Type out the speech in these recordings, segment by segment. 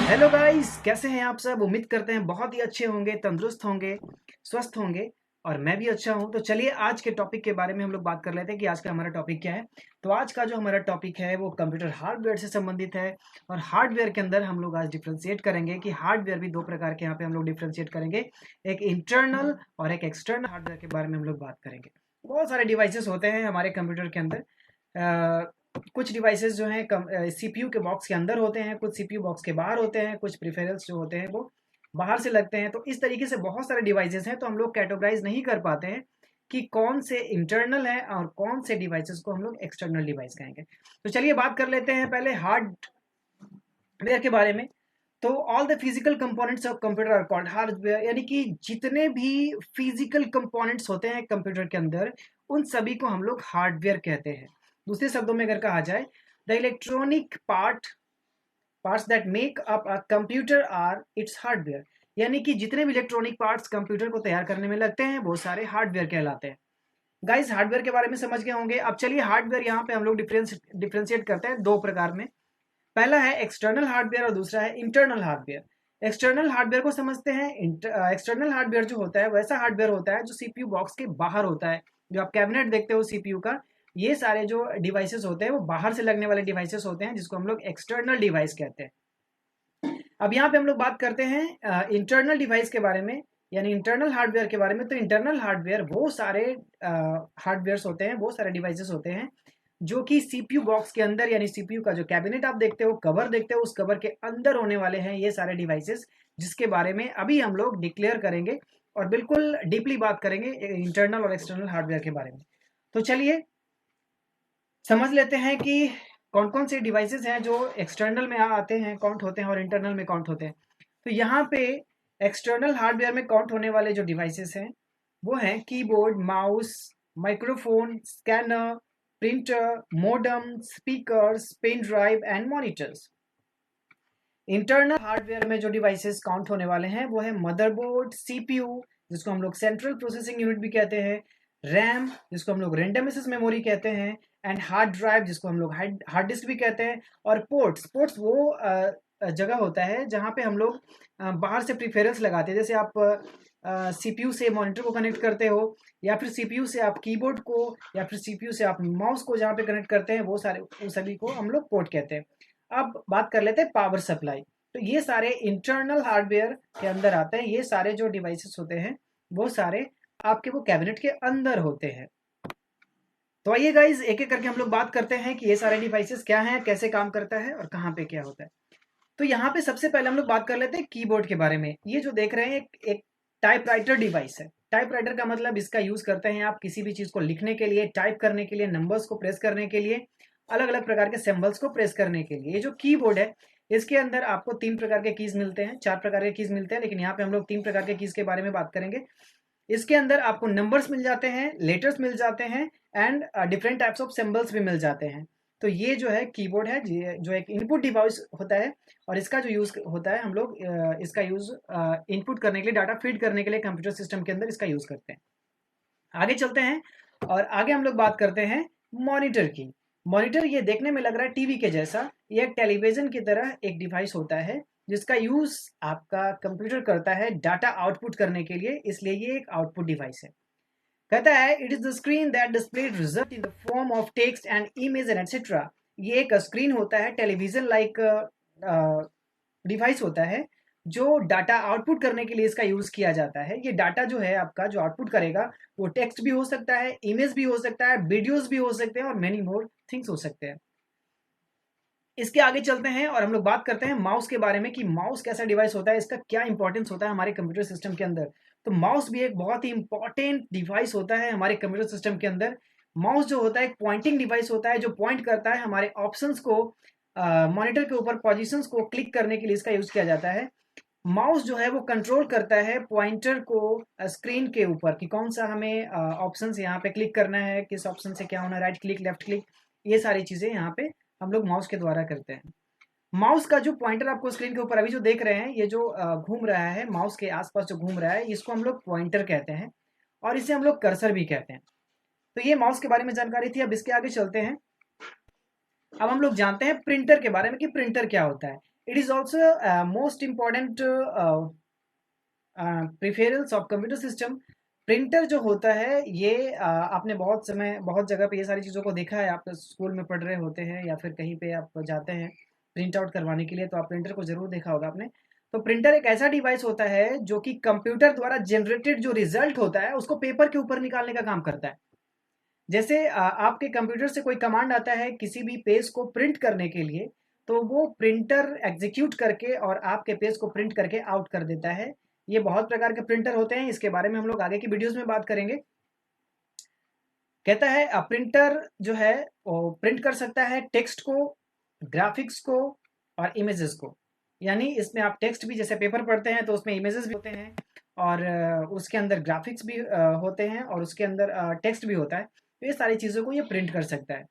Hello guys, कैसे हैं आप सब। उम्मीद करते हैं बहुत ही अच्छे होंगे, तंदुरुस्त होंगे, स्वस्थ होंगे। और मैं भी अच्छा हूं। तो चलिए आज के टॉपिक के बारे में हम लोग बात कर लेते हैं कि आज का हमारा टॉपिक क्या है। तो आज का जो हमारा टॉपिक है वो कंप्यूटर हार्डवेयर से संबंधित है। और हार्डवेयर के अंदर हम लोग आज डिफ्रेंशिएट करेंगे कि हार्डवेयर भी दो प्रकार के यहाँ पे हम लोग डिफ्रेंशिएट करेंगे। एक इंटरनल और एक एक्सटर्नल हार्डवेयर के बारे में हम लोग बात करेंगे। बहुत सारे डिवाइसेस होते हैं हमारे कंप्यूटर के अंदर। कुछ डिवाइसेस जो हैं सीपीयू के बॉक्स के अंदर होते हैं, कुछ सीपीयू बॉक्स के बाहर होते हैं, कुछ प्रिफेरल्स जो होते हैं वो बाहर से लगते हैं। तो इस तरीके से बहुत सारे डिवाइसेस हैं, तो हम लोग कैटेगराइज नहीं कर पाते हैं कि कौन से इंटरनल है और कौन से डिवाइसेस को हम लोग एक्सटर्नल डिवाइस कहेंगे। तो चलिए बात कर लेते हैं पहले हार्डवेयर के बारे में। तो all the physical components of computer are called hardware, यानी कि जितने भी फिजिकल कंपोनेंट्स होते हैं कंप्यूटर के अंदर उन सभी को हम लोग हार्डवेयर कहते हैं। दूसरे शब्दों में अगर कहा जाए, the electronic parts that make up a computer are its hardware, यानी कि जितने भी इलेक्ट्रॉनिक पार्ट्स कंप्यूटर को तैयार करने में लगते हैं वो सारे हार्डवेयर कहलाते हैं। गाइस, हार्डवेयर के बारे में समझ गए होंगे। अब चलिए हार्डवेयर यहाँ पे हम लोग डिफ्रेंशिएट करते हैं दो प्रकार में। पहला है एक्सटर्नल हार्डवेयर और दूसरा है इंटरनल हार्डवेयर। एक्सटर्नल हार्डवेयर को समझते हैं। एक्सटर्नल हार्डवेयर जो होता है वैसा हार्डवेयर होता है जो सीपीयू बॉक्स के बाहर होता है। जो आप कैबिनेट देखते हो सीपीयू का, ये सारे जो डिवाइसेस होते हैं वो बाहर से लगने वाले डिवाइसेस होते हैं, जिसको हम लोग एक्सटर्नल डिवाइस कहते हैं। अब यहाँ पे हम लोग बात करते हैं इंटरनल डिवाइस के बारे में, यानी इंटरनल हार्डवेयर के बारे में। तो इंटरनल हार्डवेयर वो सारे हार्डवेयर होते हैं, वो सारे डिवाइसेस होते हैं जो कि सीपीयू बॉक्स के अंदर, यानी सीपीयू का जो कैबिनेट आप देखते हो, कवर देखते हो, उस कवर के अंदर होने वाले हैं ये सारे डिवाइसेस, जिसके बारे में अभी हम लोग डिक्लेयर करेंगे और बिल्कुल डीपली बात करेंगे इंटरनल और एक्सटर्नल हार्डवेयर के बारे में। तो चलिए समझ लेते हैं कि कौन कौन से डिवाइसेस हैं जो एक्सटर्नल में आते हैं, काउंट होते हैं, और इंटरनल में काउंट होते हैं। तो यहाँ पे एक्सटर्नल हार्डवेयर में काउंट होने वाले जो डिवाइसेस हैं वो हैं keyboard, mouse, microphone, scanner, printer, modem, speakers, pen drive and monitors. Internal hardware में जो डिवाइसेस काउंट होने वाले हैं वो है मदरबोर्ड, सीपीयू जिसको हम लोग सेंट्रल प्रोसेसिंग यूनिट भी कहते हैं, रैम जिसको हम लोग रैंडम एक्सेस मेमोरी कहते हैं, एंड हार्ड ड्राइव जिसको हम लोग हार्ड डिस्क भी कहते हैं। और पोर्ट्स वो जगह होता है जहाँ पे हम लोग बाहर से प्रिफेरेंस लगाते हैं। जैसे आप सीपीयू से मॉनिटर को कनेक्ट करते हो, या फिर सीपीयू से आप कीबोर्ड को, या फिर सीपीयू से आप माउस को जहाँ पे कनेक्ट करते हैं वो सभी को हम लोग पोर्ट कहते हैं। अब बात कर लेते हैं पावर सप्लाई। तो ये सारे इंटरनल हार्डवेयर के अंदर आते हैं। ये सारे जो डिवाइसेस होते हैं वो सारे आपके वो कैबिनेट के अंदर होते हैं। तो आइए गाइज एक एक करके हम लोग बात करते हैं कि ये सारे डिवाइसेस क्या हैं, कैसे काम करता है और कहाँ पे क्या होता है। तो यहाँ पे सबसे पहले हम लोग बात कर लेते हैं कीबोर्ड के बारे में। ये जो देख रहे हैं एक टाइपराइटर डिवाइस है। टाइपराइटर का मतलब इसका यूज करते हैं आप किसी भी चीज को लिखने के लिए, टाइप करने के लिए, नंबर्स को प्रेस करने के लिए, अलग अलग प्रकार के सिंबल्स को प्रेस करने के लिए। ये जो कीबोर्ड है इसके अंदर आपको तीन प्रकार के कीज मिलते हैं, चार प्रकार के कीज मिलते हैं, लेकिन यहाँ पे हम लोग तीन प्रकार के कीज के बारे में बात करेंगे। इसके अंदर आपको नंबर्स मिल जाते हैं, लेटर्स मिल जाते हैं, and different types of symbols भी मिल जाते हैं। तो ये जो है कीबोर्ड है, जो एक इनपुट डिवाइस होता है, और इसका जो यूज होता है हम लोग इसका यूज इनपुट करने के लिए, डाटा फीड करने के लिए कंप्यूटर सिस्टम के अंदर इसका यूज करते हैं। आगे चलते हैं और आगे हम लोग बात करते हैं मॉनिटर की। मॉनिटर ये देखने में लग रहा है टीवी के जैसा। ये एक टेलीविजन की तरह एक डिवाइस होता है जिसका यूज आपका कंप्यूटर करता है डाटा आउटपुट करने के लिए, इसलिए ये एक आउटपुट डिवाइस है। कहता है it is the screen that displayed result in the form of text and image and etcetera. ये एक स्क्रीन होता है, टेलीविजन लाइक डिवाइस होता है जो डाटा आउटपुट करने के लिए इसका यूज किया जाता है। ये डाटा जो है आपका जो आउटपुट करेगा वो टेक्स्ट भी हो सकता है, इमेज भी हो सकता है, वीडियोस भी हो सकते हैं और मेनी मोर थिंग्स हो सकते हैं। इसके आगे चलते हैं और हम लोग बात करते हैं माउस के बारे में कि माउस कैसा डिवाइस होता है, इसका क्या इंपॉर्टेंस होता है हमारे कंप्यूटर सिस्टम के अंदर। तो माउस भी एक बहुत ही इंपॉर्टेंट डिवाइस होता है हमारे कंप्यूटर सिस्टम के अंदर। माउस जो होता है एक पॉइंटिंग डिवाइस होता है जो पॉइंट करता है हमारे ऑप्शंस को, मॉनिटर के ऊपर पोजीशंस को क्लिक करने के लिए इसका यूज किया जाता है। माउस जो है वो कंट्रोल करता है पॉइंटर को स्क्रीन के ऊपर कि कौन सा हमें ऑप्शन से यहाँ पे क्लिक करना है, किस ऑप्शन से क्या होना है, राइट क्लिक, लेफ्ट क्लिक, ये सारी चीजें यहाँ पे हम लोग माउस के द्वारा करते हैं। माउस का जो पॉइंटर आपको स्क्रीन के ऊपर अभी जो देख रहे हैं, ये जो घूम रहा है माउस के आसपास जो घूम रहा है, इसको हम लोग पॉइंटर कहते हैं और इसे हम लोग कर्सर भी कहते हैं। तो ये माउस के बारे में जानकारी थी। अब इसके आगे चलते हैं। अब हम लोग जानते हैं प्रिंटर के बारे में कि प्रिंटर क्या होता है। It is also most important preference of computer system. Printer जो होता है ये आपने बहुत समय बहुत जगह पे ये सारी चीज़ों को देखा है, आप स्कूल में पढ़ रहे होते हैं या फिर कहीं पे आप जाते हैं प्रिंट आउट करवाने के लिए, तो आप प्रिंटर को ज़रूर देखा होगा आपने। तो प्रिंटर एक ऐसा डिवाइस होता है जो कि कंप्यूटर द्वारा जनरेटेड जो रिजल्ट होता है उसको पेपर के ऊपर निकालने का काम करता है। जैसे आपके कंप्यूटर से कोई कमांड आता है किसी भी पेज को प्रिंट करने के लिए, तो वो प्रिंटर एग्जीक्यूट करके और आपके पेज को प्रिंट करके आउट कर देता है। ये बहुत प्रकार के प्रिंटर होते हैं, इसके बारे में हम लोग आगे की वीडियोस में बात करेंगे। कहता है प्रिंटर जो है वो प्रिंट कर सकता है टेक्स्ट को, ग्राफिक्स को और इमेजेस को। यानी इसमें आप टेक्स्ट भी, जैसे पेपर पढ़ते हैं तो उसमें इमेजेस भी होते हैं और उसके अंदर ग्राफिक्स भी होते हैं और उसके अंदर टेक्स्ट भी होता है, तो ये सारी चीज़ों को ये प्रिंट कर सकता है।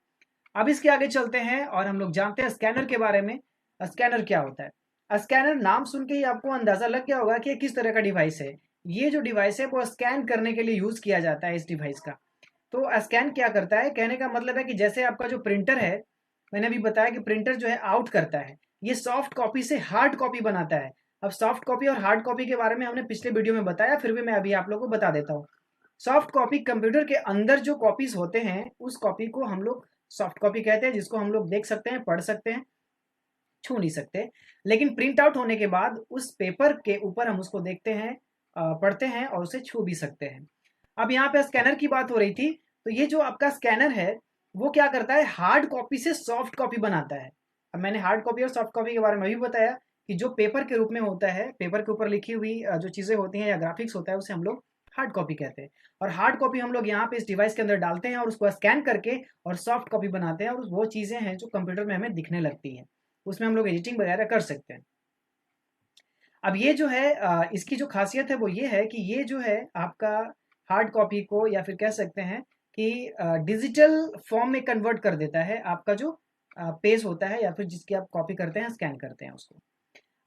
अब इसके आगे चलते हैं और हम लोग जानते हैं स्कैनर के बारे में। स्कैनर क्या होता है? स्कैनर नाम सुन के ही आपको अंदाजा लग गया होगा कि ये किस तरह का डिवाइस है। ये जो डिवाइस है वो स्कैन करने के लिए यूज किया जाता है इस डिवाइस का। तो स्कैन क्या करता है, कहने का मतलब है कि जैसे आपका जो प्रिंटर है, मैंने अभी बताया कि प्रिंटर जो है आउट करता है, ये सॉफ्ट कॉपी से हार्ड कॉपी बनाता है। अब सॉफ्ट कॉपी और हार्ड कॉपी के बारे में हमने पिछले वीडियो में बताया, फिर भी मैं अभी आप लोगों को बता देता हूँ। सॉफ्ट कॉपी कंप्यूटर के अंदर जो कॉपीज होते हैं उस कॉपी को हम लोग सॉफ्ट कॉपी कहते हैं, जिसको हम लोग देख सकते हैं, पढ़ सकते हैं, छू नहीं सकते। लेकिन प्रिंट आउट होने के बाद उस पेपर के ऊपर हम उसको देखते हैं, पढ़ते हैं और उसे छू भी सकते हैं। अब यहाँ पे स्कैनर की बात हो रही थी, तो ये जो आपका स्कैनर है वो क्या करता है, हार्ड कॉपी से सॉफ्ट कॉपी बनाता है। अब मैंने हार्ड कॉपी और सॉफ्ट कॉपी के बारे में भी बताया कि जो पेपर के रूप में होता है, पेपर के ऊपर लिखी हुई जो चीज़ें होती हैं या ग्राफिक्स होता है उसे हम लोग हार्ड कॉपी कहते हैं। और हार्ड कॉपी हम लोग यहाँ पे इस डिवाइस के अंदर डालते हैं और उसको स्कैन करके और सॉफ्ट कॉपी बनाते हैं, और वो चीज़ें हैं जो कंप्यूटर में हमें दिखने लगती हैं, उसमें हम लोग एडिटिंग वगैरह कर सकते हैं। अब ये जो है इसकी जो खासियत है वो ये है कि ये जो है आपका हार्ड कॉपी को, या फिर कह सकते हैं कि डिजिटल फॉर्म में कन्वर्ट कर देता है आपका जो पेज होता है या फिर जिसकी आप कॉपी करते हैं, स्कैन करते हैं उसको।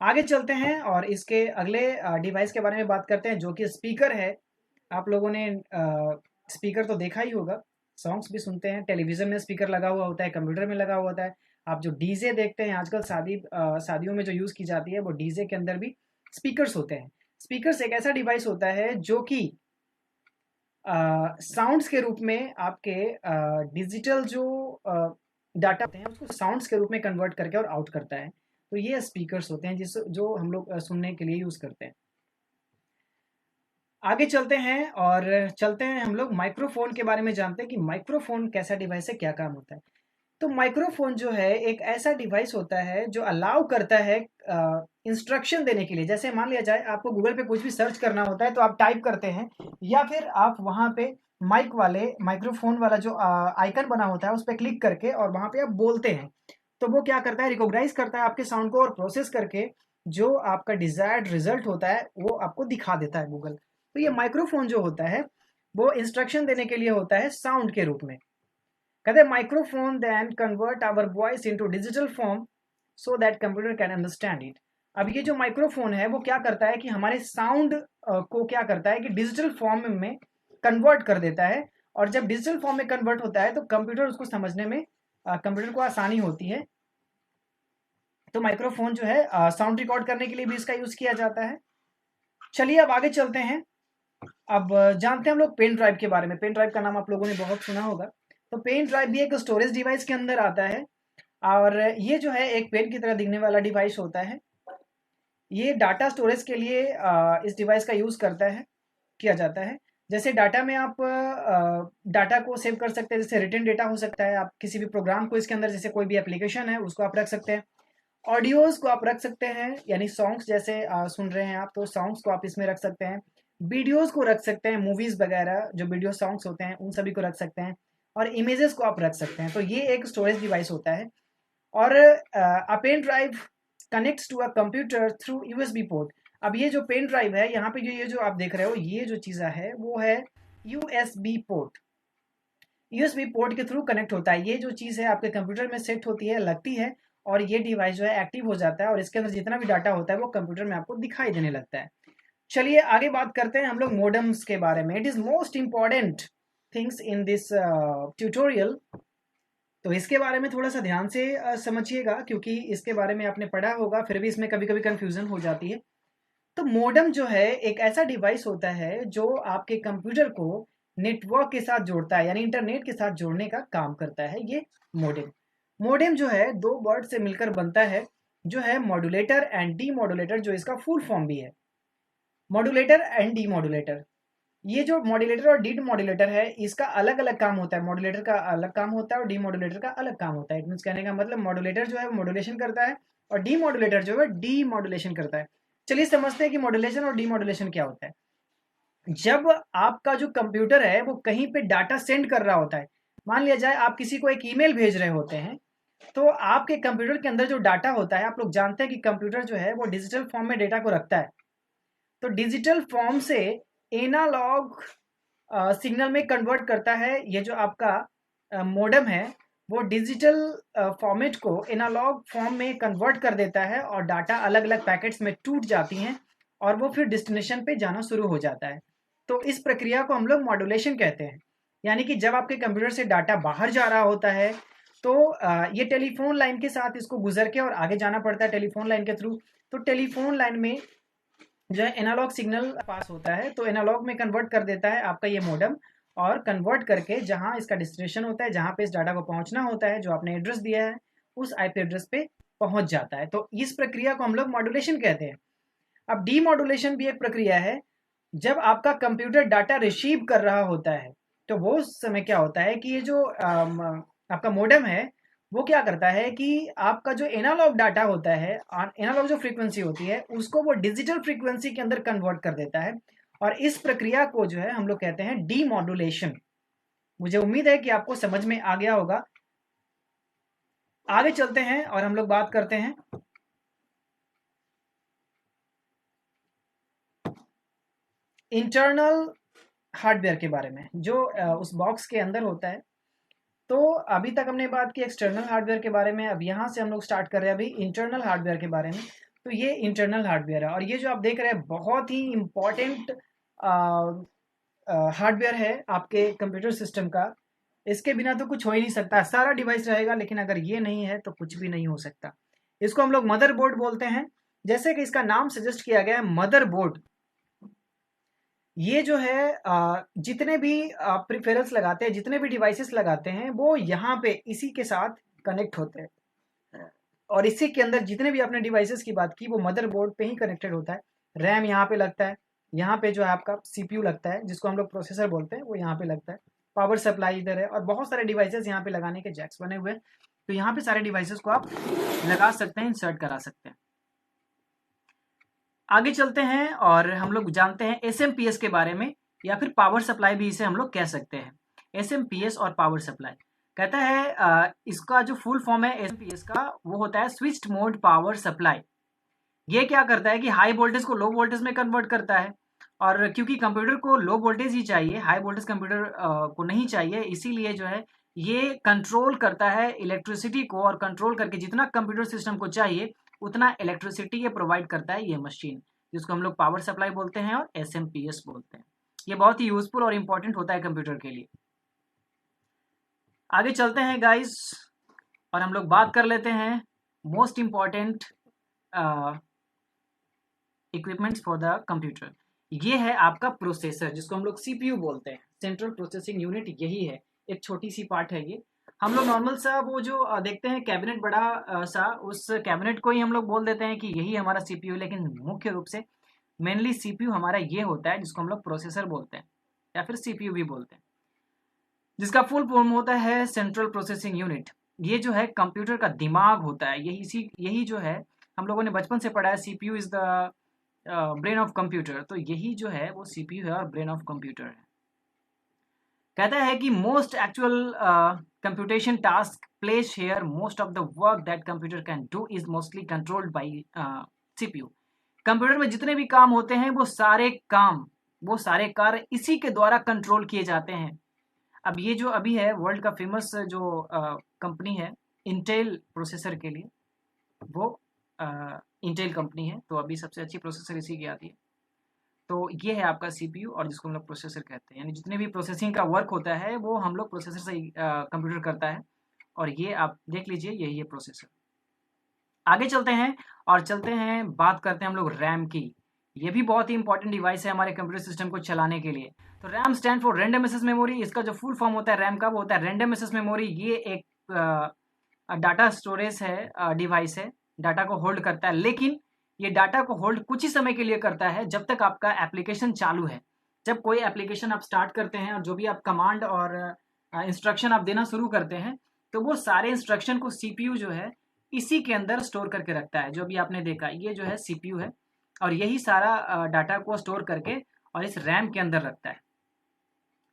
आगे चलते हैं और इसके अगले डिवाइस के बारे में बात करते हैं जो कि स्पीकर है। आप लोगों ने स्पीकर तो देखा ही होगा, सॉन्ग्स भी सुनते हैं, टेलीविजन में स्पीकर लगा हुआ होता है, कंप्यूटर में लगा हुआ होता है। आप जो डीजे देखते हैं आजकल शादियों में जो यूज़ की जाती है, वो डीजे के अंदर भी स्पीकर्स होते हैं। स्पीकर्स एक ऐसा डिवाइस होता है जो कि साउंड्स के रूप में आपके डिजिटल जो डाटा होते हैं उसको साउंड्स के रूप में कन्वर्ट करके और आउट करता है। तो ये स्पीकर्स होते हैं जिस जो हम लोग सुनने के लिए यूज़ करते हैं। आगे चलते हैं और चलते हैं हम लोग माइक्रोफोन के बारे में जानते हैं कि माइक्रोफोन कैसा डिवाइस है, क्या काम होता है। तो माइक्रोफोन जो है एक ऐसा डिवाइस होता है जो अलाउ करता है इंस्ट्रक्शन देने के लिए। जैसे मान लिया जाए आपको गूगल पे कुछ भी सर्च करना होता है तो आप टाइप करते हैं, या फिर आप वहाँ पे माइक वाले माइक्रोफोन वाला जो आइकन बना होता है उस पर क्लिक करके और वहाँ पे आप बोलते हैं, तो वो क्या करता है, रिकॉग्नाइज करता है आपके साउंड को और प्रोसेस करके जो आपका डिजायर्ड रिजल्ट होता है वो आपको दिखा देता है गूगल। तो ये माइक्रोफोन जो होता है वो इंस्ट्रक्शन देने के लिए होता है साउंड के रूप में। कहते हैं microphone then convert our voice into digital form so that computer can understand it. अब ये जो माइक्रोफोन है वो क्या करता है कि हमारे साउंड को क्या करता है कि डिजिटल फॉर्म में कन्वर्ट कर देता है, और जब डिजिटल फॉर्म में कन्वर्ट होता है तो कंप्यूटर उसको समझने में कंप्यूटर को आसानी होती है। तो माइक्रोफोन जो है साउंड रिकॉर्ड करने के लिए भी इसका यूज किया जाता है। चलिए अब आगे चलते हैं। अब जानते हैं हम लोग पेन ड्राइव के बारे में। पेन ड्राइव का नाम आप लोगों ने बहुत सुना होगा। तो पेन ड्राइव भी एक स्टोरेज डिवाइस के अंदर आता है, और ये जो है एक पेन की तरह दिखने वाला डिवाइस होता है। ये डाटा स्टोरेज के लिए इस डिवाइस का यूज़ करता है किया जाता है। जैसे डाटा में आप डाटा को सेव कर सकते हैं, जैसे रिटन डेटा हो सकता है, आप किसी भी प्रोग्राम को इसके अंदर, जैसे कोई भी एप्लीकेशन है उसको आप रख सकते हैं। ऑडियोज़ को आप रख सकते हैं, यानी सॉन्ग्स जैसे सुन रहे हैं आप तो सॉन्ग्स को आप इसमें रख सकते हैं। वीडियोज़ को रख सकते हैं, मूवीज़ वगैरह जो वीडियो सॉन्ग्स होते हैं उन सभी को रख सकते हैं, और इमेजेस को आप रख सकते हैं। तो ये एक स्टोरेज डिवाइस होता है। और a pen drive connects to a computer through USB port. अब ये जो पेन ड्राइव है, यहाँ पे जो ये जो आप देख रहे हो, ये जो चीज़ है वो है यूएसबी पोर्ट। यूएसबी पोर्ट के थ्रू कनेक्ट होता है। ये जो चीज़ है आपके कंप्यूटर में सेट होती है, लगती है, और ये डिवाइस जो है एक्टिव हो जाता है, और इसके अंदर जितना भी डाटा होता है वो कंप्यूटर में आपको दिखाई देने लगता है। चलिए आगे बात करते हैं हम लोग मोडेम्स के बारे में। It is most important things in this tutorial. तो इसके बारे में थोड़ा सा ध्यान से समझिएगा, क्योंकि इसके बारे में आपने पढ़ा होगा, फिर भी इसमें कभी कभी कन्फ्यूज़न हो जाती है। तो मॉडेम जो है एक ऐसा डिवाइस होता है जो आपके कंप्यूटर को नेटवर्क के साथ जोड़ता है, यानी इंटरनेट के साथ जोड़ने का काम करता है ये मॉडेम। मॉडेम जो है दो वर्ड से मिलकर बनता है, जो है मॉड्यूलेटर एंड डी मॉड्यूलेटर, जो इसका फुल फॉर्म भी है। मॉड्यूलेटर एंड डी मॉड्यूलेटर, ये जो मॉड्यूलेटर और डी मॉड्यूलेटर है इसका अलग अलग काम होता है। मॉड्यूलेटर का अलग काम होता है और डी मॉड्यूलेटर का अलग काम होता है। इट मीन्स कहने का मतलब मॉड्यूलेटर जो है वो मॉड्यूलेशन करता है और डी मॉड्यूलेटर जो है डी मॉड्यूलेशन करता है। चलिए समझते हैं कि मॉड्यूलेशन और डी मॉड्यूलेशन क्या होता है। जब आपका जो कंप्यूटर है वो कहीं पे डाटा सेंड कर रहा होता है, मान लिया जाए आप किसी को एक ईमेल भेज रहे होते हैं, तो आपके कंप्यूटर के अंदर जो डाटा होता है, आप लोग जानते हैं कि कंप्यूटर जो है वो डिजिटल फॉर्म में डेटा को रखता है। तो डिजिटल फॉर्म से एनालॉग सिग्नल में कन्वर्ट करता है। ये जो आपका मॉडेम है वो डिजिटल फॉर्मेट को एनालॉग फॉर्म में कन्वर्ट कर देता है और डाटा अलग अलग पैकेट्स में टूट जाती हैं और वो फिर डेस्टिनेशन पे जाना शुरू हो जाता है। तो इस प्रक्रिया को हम लोग मॉड्यूलेशन कहते हैं। यानी कि जब आपके कंप्यूटर से डाटा बाहर जा रहा होता है तो ये टेलीफोन लाइन के साथ इसको गुजर के और आगे जाना पड़ता है टेलीफोन लाइन के थ्रू। तो टेलीफोन लाइन में जो है एनालॉग सिग्नल पास होता है, तो एनालॉग में कन्वर्ट कर देता है आपका ये मॉडेम, और कन्वर्ट करके जहां इसका डेस्टिनेशन होता है, जहां पे इस डाटा को पहुंचना होता है, जो आपने एड्रेस दिया है उस आईपी एड्रेस पे पहुंच जाता है। तो इस प्रक्रिया को हम लोग मॉड्यूलेशन कहते हैं। अब डीमॉड्यूलेशन भी एक प्रक्रिया है। जब आपका कंप्यूटर डाटा रिसीव कर रहा होता है तो वो समय क्या होता है कि ये जो आपका मॉडेम है वो क्या करता है कि आपका जो एनालॉग डाटा होता है, एनालॉग जो फ्रीक्वेंसी होती है उसको वो डिजिटल फ्रीक्वेंसी के अंदर कन्वर्ट कर देता है, और इस प्रक्रिया को जो है हम लोग कहते हैं डीमॉड्यूलेशन। मुझे उम्मीद है कि आपको समझ में आ गया होगा। आगे चलते हैं और हम लोग बात करते हैं इंटरनल हार्डवेयर के बारे में, जो उस बॉक्स के अंदर होता है। तो अभी तक हमने बात की एक्सटर्नल हार्डवेयर के बारे में, अब यहाँ से हम लोग स्टार्ट कर रहे हैं अभी इंटरनल हार्डवेयर के बारे में। तो ये इंटरनल हार्डवेयर है और ये जो आप देख रहे हैं बहुत ही इम्पॉर्टेंट हार्डवेयर है आपके कंप्यूटर सिस्टम का। इसके बिना तो कुछ हो ही नहीं सकता। सारा डिवाइस रहेगा लेकिन अगर ये नहीं है तो कुछ भी नहीं हो सकता। इसको हम लोग मदरबोर्ड बोलते हैं। जैसे कि इसका नाम सजेस्ट किया गया है मदरबोर्ड। ये जो है जितने भी प्रिफेरल्स लगाते हैं, जितने भी डिवाइसेस लगाते हैं, वो यहाँ पे इसी के साथ कनेक्ट होते हैं, और इसी के अंदर जितने भी आपने डिवाइसेस की बात की वो मदरबोर्ड पे ही कनेक्टेड होता है। रैम यहाँ पे लगता है, यहाँ पे जो है आपका सीपीयू लगता है जिसको हम लोग प्रोसेसर बोलते हैं, वो यहाँ पे लगता है। पावर सप्लाई इधर है और बहुत सारे डिवाइसेस यहाँ पे लगाने के जैक्स बने हुए हैं। तो यहाँ पे सारे डिवाइसेस को आप लगा सकते हैं, इंसर्ट करा सकते हैं। आगे चलते हैं और हम लोग जानते हैं एसएमपीएस के बारे में, या फिर पावर सप्लाई भी इसे हम लोग कह सकते हैं। एसएमपीएस और पावर सप्लाई कहता है इसका जो फुल फॉर्म है एसएमपीएस का वो होता है स्विच्ड मोड पावर सप्लाई। ये क्या करता है कि हाई वोल्टेज को लो वोल्टेज में कन्वर्ट करता है, और क्योंकि कंप्यूटर को लो वोल्टेज ही चाहिए, हाई वोल्टेज कंप्यूटर को नहीं चाहिए, इसीलिए जो है ये कंट्रोल करता है इलेक्ट्रिसिटी को, और कंट्रोल करके जितना कंप्यूटर सिस्टम को चाहिए उतना इलेक्ट्रिसिटी ये प्रोवाइड करता है ये मशीन, जिसको हम लोग पावर सप्लाई बोलते हैं और एसएमपीएस बोलते हैं। ये बहुत ही यूजफुल और इंपॉर्टेंट होता है कंप्यूटर के लिए। आगे चलते हैं गाइस और हम लोग बात कर लेते हैं most important equipments for the computer. ये है आपका प्रोसेसर जिसको हम लोग सीपीयू बोलते हैं, सेंट्रल प्रोसेसिंग यूनिट यही है। एक छोटी सी पार्ट है ये। हम लोग नॉर्मल सा वो जो देखते हैं कैबिनेट बड़ा सा, उस कैबिनेट को ही हम लोग बोल देते हैं कि यही हमारा सीपीयू, लेकिन मुख्य रूप से मेनली सीपीयू हमारा ये होता है जिसको हम लोग प्रोसेसर बोलते हैं या फिर सीपीयू भी बोलते हैं, जिसका फुल फॉर्म होता है सेंट्रल प्रोसेसिंग यूनिट। ये जो है कंप्यूटर का दिमाग होता है। यही जो है हम लोगों ने बचपन से पढ़ा है, CPU is the brain of computer. तो यही जो है वो सीपीयू है और ब्रेन ऑफ कंप्यूटर है। कहता है कि most actual computation task place here, most of the work that computer can do is mostly controlled by CPU. Computer में जितने भी काम होते हैं वो सारे कार्य इसी के द्वारा कंट्रोल किए जाते हैं। अब ये जो अभी है वर्ल्ड का फेमस जो कंपनी है इंटेल प्रोसेसर के लिए, वो इंटेल कंपनी है, तो अभी सबसे अच्छी प्रोसेसर इसी की आती है। तो ये है आपका सीपीयू और जिसको हम लोग प्रोसेसर कहते हैं। यानी जितने भी प्रोसेसिंग का वर्क होता है वो हम लोग प्रोसेसर से कंप्यूटर करता है, और ये आप देख लीजिए, यही है प्रोसेसर। आगे चलते हैं और चलते हैं बात करते हैं हम लोग रैम की। ये भी बहुत ही इंपॉर्टेंट डिवाइस है हमारे कंप्यूटर सिस्टम को चलाने के लिए। तो RAM stand for random access memory. इसका जो फुल फॉर्म होता है रैम का, वो होता है रैंडम एक्सेस मेमोरी। ये एक डाटा स्टोरेज है, डिवाइस है, डाटा को होल्ड करता है। लेकिन ये डाटा को होल्ड कुछ ही समय के लिए करता है, जब तक आपका एप्लीकेशन चालू है। जब कोई एप्लीकेशन आप स्टार्ट करते हैं और जो भी आप कमांड और इंस्ट्रक्शन आप देना शुरू करते हैं, तो वो सारे इंस्ट्रक्शन को सीपीयू जो है इसी के अंदर स्टोर करके रखता है। जो भी आपने देखा, ये जो है सीपीयू है, और यही सारा डाटा को स्टोर करके और इस रैम के अंदर रखता है।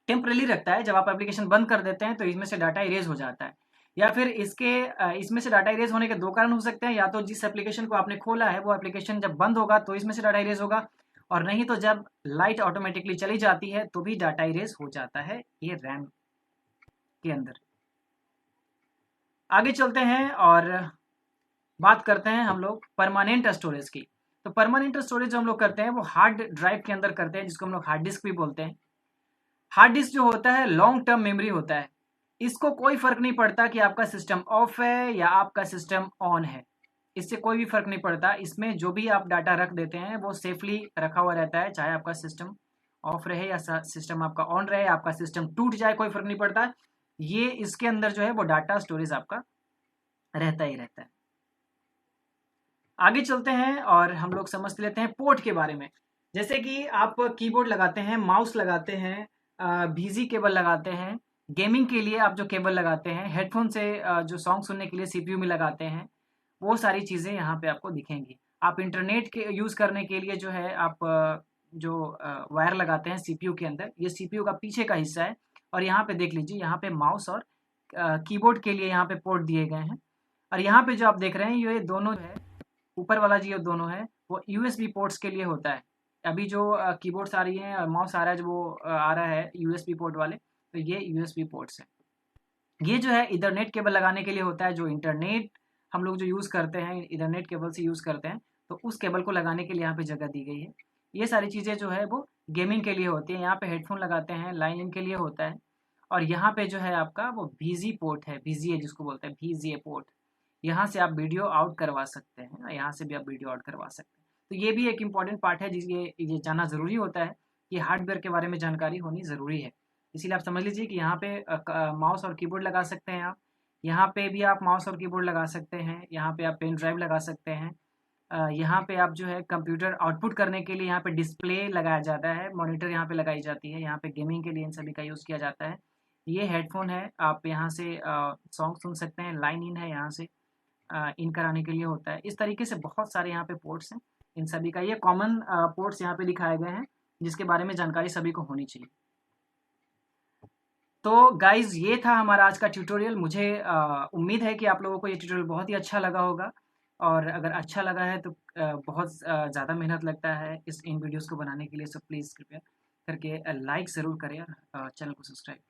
टेम्परली रखता है। जब आप एप्लीकेशन बंद कर देते हैं तो इसमें से डाटा इरेज हो जाता है। या फिर इसमें से डाटा इरेज होने के दो कारण हो सकते हैं। या तो जिस एप्लीकेशन को आपने खोला है वो एप्लीकेशन जब बंद होगा तो इसमें से डाटा इरेज होगा, और नहीं तो जब लाइट ऑटोमेटिकली चली जाती है तो भी डाटा इरेज हो जाता है ये रैम के अंदर। आगे चलते हैं और बात करते हैं हम लोग परमानेंट स्टोरेज की। तो परमानेंट स्टोरेज जो हम लोग करते हैं वो हार्ड ड्राइव के अंदर करते हैं, जिसको हम लोग हार्ड डिस्क भी बोलते हैं। हार्ड डिस्क जो होता है लॉन्ग टर्म मेमोरी होता है। इसको कोई फर्क नहीं पड़ता कि आपका सिस्टम ऑफ है या आपका सिस्टम ऑन है, इससे कोई भी फर्क नहीं पड़ता। इसमें जो भी आप डाटा रख देते हैं वो सेफली रखा हुआ रहता है, चाहे आपका सिस्टम ऑफ रहे या सिस्टम आपका ऑन रहे, आपका सिस्टम टूट जाए, कोई फर्क नहीं पड़ता। ये इसके अंदर जो है वो डाटा स्टोरेज आपका रहता ही रहता है। आगे चलते हैं और हम लोग समझ लेते हैं पोर्ट के बारे में। जैसे कि आप कीबोर्ड लगाते हैं, माउस लगाते हैं, बीजी केबल लगाते हैं, गेमिंग के लिए आप जो केबल लगाते हैं, हेडफोन से जो सॉन्ग सुनने के लिए सीपीयू में लगाते हैं, वो सारी चीज़ें यहाँ पे आपको दिखेंगी। आप इंटरनेट के यूज़ करने के लिए जो है आप जो वायर लगाते हैं सीपीयू के अंदर, ये सीपीयू का पीछे का हिस्सा है। और यहाँ पे देख लीजिए, यहाँ पे माउस और कीबोर्ड के लिए यहाँ पे पोर्ट दिए गए हैं। और यहाँ पे जो आप देख रहे हैं ये दोनों है, ऊपर वाला जो दोनों है वो यूएसबी पोर्ट्स के लिए होता है। अभी जो कीबोर्ड्स आ रही हैं और माउस आ रहा है, जो वो आ रहा है यूएसबी पोर्ट वाले, तो ये यूएसबी पोर्ट्स है। ये जो है इथरनेट केबल लगाने के लिए होता है। जो इंटरनेट हम लोग जो यूज़ करते हैं, इथरनेट केबल से यूज़ करते हैं, तो उस केबल को लगाने के लिए यहाँ पे जगह दी गई है। ये सारी चीज़ें जो है वो गेमिंग के लिए होती हैं। यहाँ पे हेडफोन लगाते हैं, लाइन इन के लिए होता है। और यहाँ पे जो है आपका वो VG पोर्ट है, VGA जिसको बोलते हैं, VGA पोर्ट। यहाँ से आप वीडियो आउट करवा सकते हैं, यहाँ से भी आप वीडियो आउट करवा सकते हैं। तो ये भी एक इम्पॉर्टेंट पार्ट है, ये जानना ज़रूरी होता है कि हार्डवेयर के बारे में जानकारी होनी ज़रूरी है। इसीलिए आप समझ लीजिए कि यहाँ पे माउस और कीबोर्ड लगा सकते हैं आप। यहाँ पे भी आप माउस और कीबोर्ड लगा सकते हैं। यहाँ पे आप पेन ड्राइव लगा सकते हैं। यहाँ पे आप जो है कंप्यूटर आउटपुट करने के लिए यहाँ पे डिस्प्ले लगाया जाता है, मॉनिटर यहाँ पे लगाई जाती है। यहाँ पे गेमिंग के लिए इन सभी का यूज़ किया जाता है। ये हेडफोन है, आप यहाँ से सॉन्ग सुन सकते हैं। लाइन इन है, यहाँ से इन कराने के लिए होता है। इस तरीके से बहुत सारे यहाँ पे पोर्ट्स हैं। इन सभी का ये कॉमन पोर्ट्स यहाँ पे दिखाए गए हैं, जिसके बारे में जानकारी सभी को होनी चाहिए। तो गाइज ये था हमारा आज का ट्यूटोरियल। मुझे उम्मीद है कि आप लोगों को ये ट्यूटोरियल बहुत ही अच्छा लगा होगा। और अगर अच्छा लगा है तो बहुत ज़्यादा मेहनत लगता है इन वीडियोस को बनाने के लिए। सो प्लीज़ कृपया करके लाइक ज़रूर करें और चैनल को सब्सक्राइब